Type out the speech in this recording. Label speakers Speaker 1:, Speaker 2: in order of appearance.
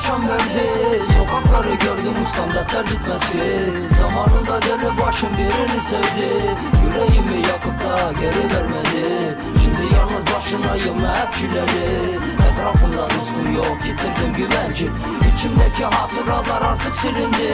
Speaker 1: yaşam verdi. Sokakları gördüm ustam dertler bitmez ki. Zamanında deli başım birini sevdi. Yüreğimi yakıp da geri vermedi. Şimdi yalnız başınayım hep çileli. Etrafımda dostum yok, yitirdim güvenci. İçimdeki hatıralar artık silindi.